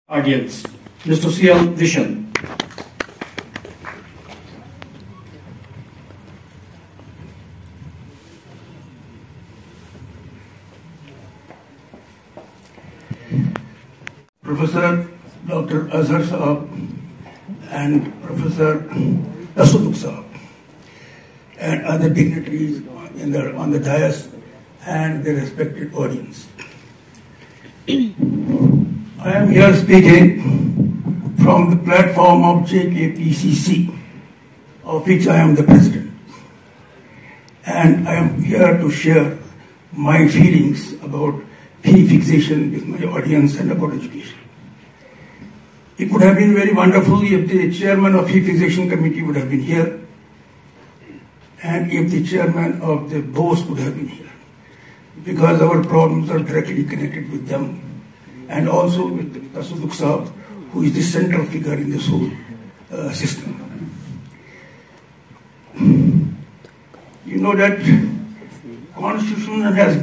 Audience, Mr. C.L. Vishan. Professor Dr. Azhar Saab and Professor Asuduk Saab and other dignitaries on the dais and their respected audience. I am here speaking from the platform of JKPCC, of which I am the president. And I am here to share my feelings about fee fixation with my audience and about education. It would have been very wonderful if the chairman of fee fixation committee would have been here, and if the chairman of the BOS would have been here, because our problems are directly connected with them, and also with Asuduk Saab, who is the central figure in this whole system. You know that Constitution has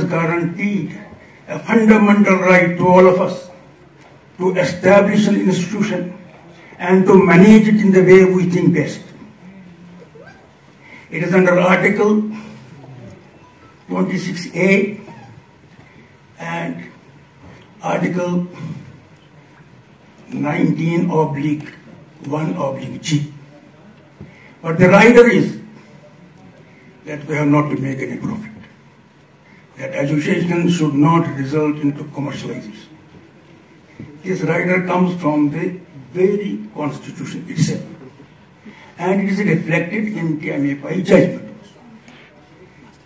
guaranteed a fundamental right to all of us to establish an institution and to manage it in the way we think best. It is under Article 26A and Article 19/1/G. But the rider is that we have not to make any profit, that education should not result into commercialization. This rider comes from the very Constitution itself, and it is reflected in TMAPI judgment.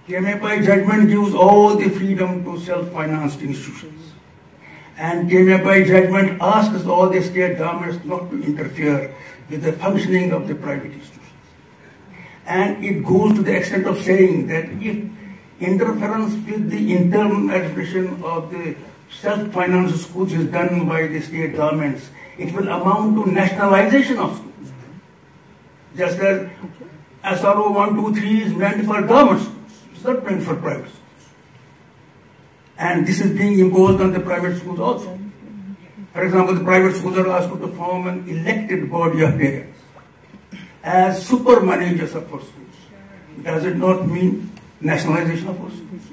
TMAPI judgment gives all the freedom to self-financed institutions, and TMAPI judgment asks all the state governments not to interfere with the functioning of the private institutions. And it goes to the extent of saying that if interference with the internal administration of the self-financed schools is done by the state governments, it will amount to nationalization of schools. Just as SRO 123 is meant for government schools, it's not meant for private schools. And this is being imposed on the private schools also. For example, the private schools are asked to form an elected body of parents as super managers of our schools. Does it not mean nationalization of our schools?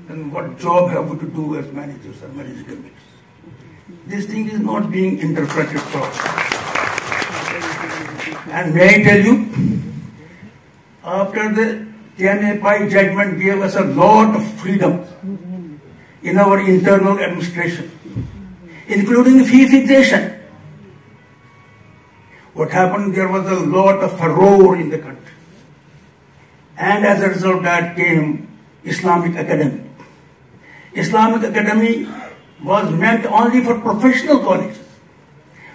Then what job have we to do as managers or managing committees? This thing is not being interpreted properly. And may I tell you, after the TMAPI judgment gave us a lot of freedom in our internal administration, including fee fixation. What happened, there was a lot of furore in the country. And as a result of that came Islamic Academy. Islamic Academy was meant only for professional colleges,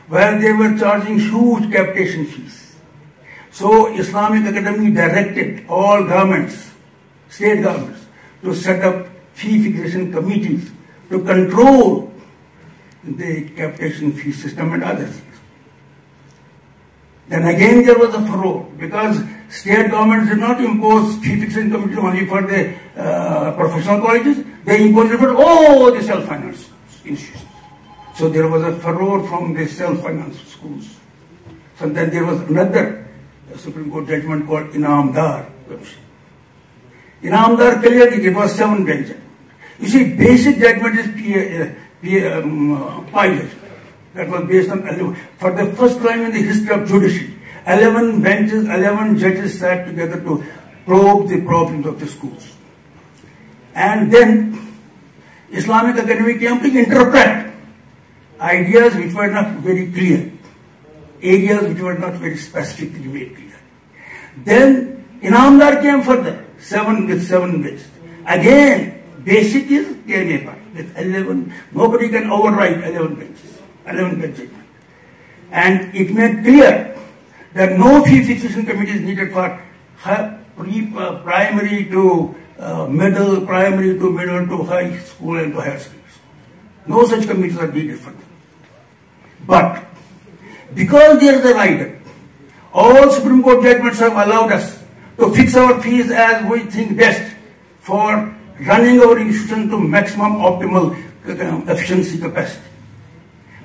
where they were charging huge capitation fees. So Islamic Academy directed all governments, state governments, to set up fee fixation committees to control the capitation fee system and others. Then again there was a furore, because state governments did not impose fee fixation committee only for the professional colleges, they imposed it for all the self-financed institutions. So there was a furore from the self-financed schools. So then there was another Supreme Court judgment called Inamdar. Inamdar clearly, it was 7-bench judgment. You see, basic judgment is pi judgment. That was based on 11. For the first time in the history of judiciary, 11 benches, 11 judges sat together to probe the problems of the schools. And then Islamic Academy came to interpret ideas which were not very clear, areas which were not very specifically made clear. Then Inamdar came further, 7 benches. Again, basic is TMAPI with 11. Nobody can override 11 benches. 11 benches. And it made clear that no fee fixation committee is needed for primary to middle to high school and to higher schools. No such committees are needed for them. But because there is a rider, all Supreme Court judgments have allowed us to fix our fees as we think best for running our institution to maximum optimal efficiency capacity.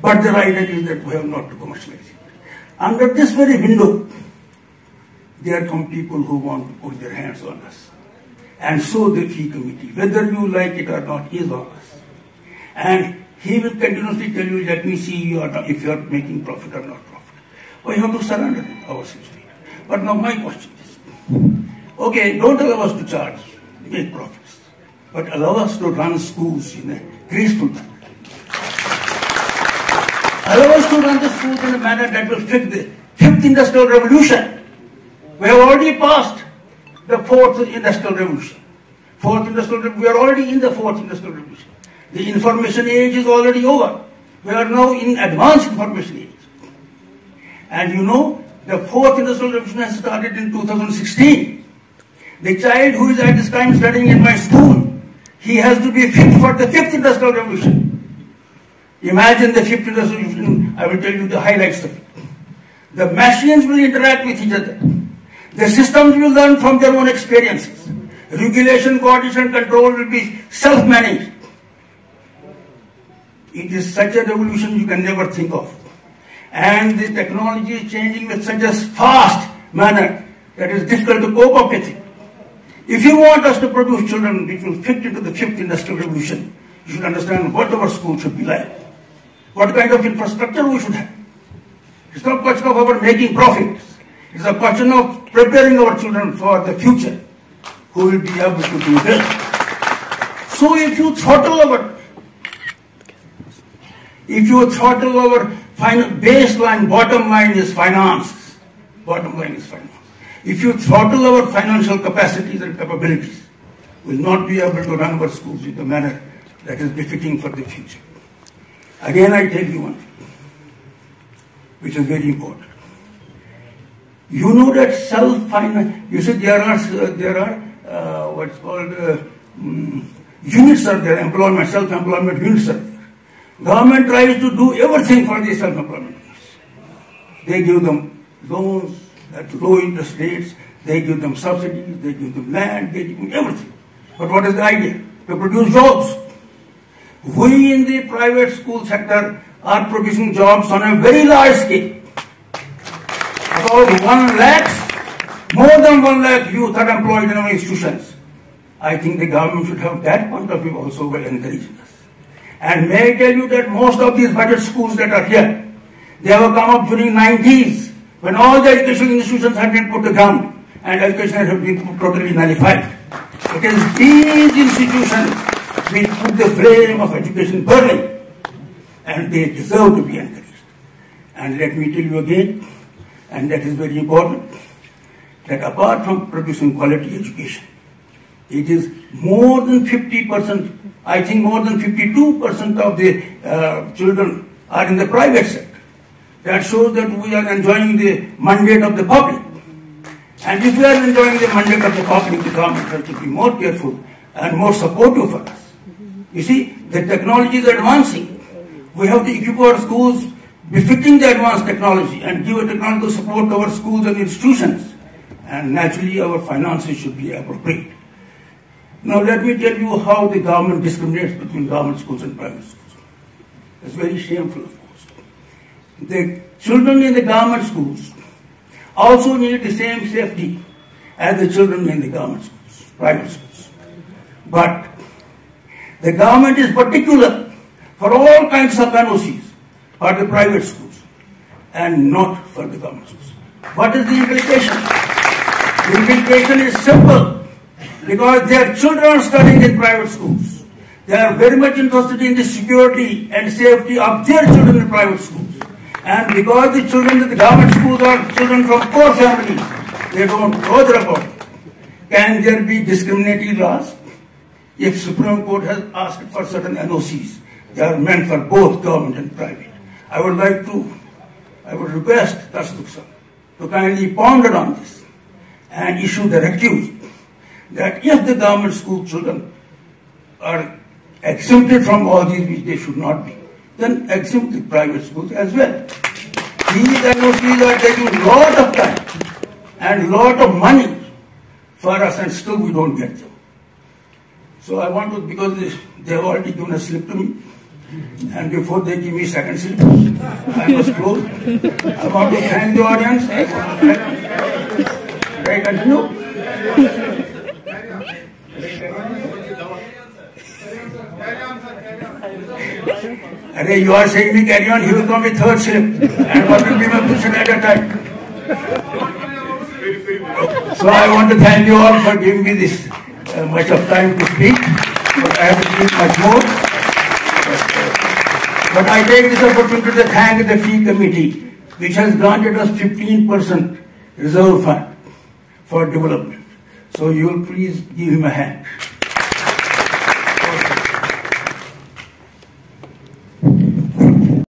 But the idea is that we have not to commercialize it. Under this very window, there come people who want to put their hands on us. And so the fee committee, whether you like it or not, is on us. And he will continuously tell you, let me see if you are making profit or not profit. We have to surrender ourselves to it. But now my question is, okay, don't allow us to charge, make profits, but allow us to run schools in a graceful manner. Allow us to run the schools in a manner that will fit the fifth industrial revolution. We have already passed the fourth industrial revolution. We are already in the fourth industrial revolution. The information age is already over. We are now in advanced information age. And you know, the fourth industrial revolution has started in 2016. The child who is at this time studying in my school, he has to be fit for the fifth industrial revolution. Imagine the fifth industrial revolution. I will tell you the highlights of it. The machines will interact with each other. The systems will learn from their own experiences. Regulation, coordination, and control will be self-managed. It is such a revolution you can never think of. And the technology is changing with such a fast manner that it is difficult to cope up with it. If you want us to produce children which will fit into the fifth industrial revolution, you should understand what our school should be like, what kind of infrastructure we should have. It's not a question of our making profits. It's a question of preparing our children for the future, who will be able to do this. So if you throttle our final baseline, bottom line is finance. Bottom line is finance. If you throttle our financial capacities and capabilities, we will not be able to run our schools in a manner that is befitting for the future. Again, I tell you one thing, which is very important. You know that self-finance, you see there are what's called units are there, employment, self-employment units are there. Government tries to do everything for the self-employment units. They give them loans at low interest rates, they give them subsidies, they give them land, they give them everything. But what is the idea? To produce jobs. We in the private school sector are producing jobs on a very large scale. About 1 lakh, more than 1 lakh youth are employed in our institutions. I think the government should have that point of view also while encouraging us. And may I tell you that most of these budget schools that are here, they have come up during 90s, when all the educational institutions had been put to ground, and education had been totally nullified. It is these institutions which put the flame of education burning, and they deserve to be encouraged. And let me tell you again, and that is very important, that apart from producing quality education, it is more than 50%, I think more than 52% of the children are in the private sector. That shows that we are enjoying the mandate of the public. And if we are enjoying the mandate of the public, the government has to be more careful and more supportive for us. You see, the technology is advancing. We have to equip our schools befitting the advanced technology and give a technological support to our schools and institutions. And naturally, our finances should be appropriate. Now, let me tell you how the government discriminates between government schools and private schools. It's very shameful, of course. The children in the government schools also need the same safety as the children in the government schools, private schools. But the government is particular for all kinds of NOCs for the private schools and not for the government schools. What is the implication? The implication is simple. Because their children are studying in private schools. They are very much interested in the security and safety of their children in private schools. And because the children in the government schools are children from poor families, they don't bother about it. Can there be discriminatory laws? If Supreme Court has asked for certain NOCs, they are meant for both government and private. I would request Tasduk sir to kindly ponder on this and issue directives that if the government school children are exempted from all these which they should not be, then exempt the private schools as well. These NOCs are taking a lot of time and a lot of money for us and still we don't get them. So I want to, because they have already given a slip to me, and before they give me second slip, I must close. I want to thank the audience. Can I continue? You are saying me carry on, he will come with third slip. And what will be my position at a time? So I want to thank you all for giving me this much of time to speak. But I have to speak much more. But I take this opportunity to thank the fee committee, which has granted us 15% reserve fund for development. So you will please give him a hand.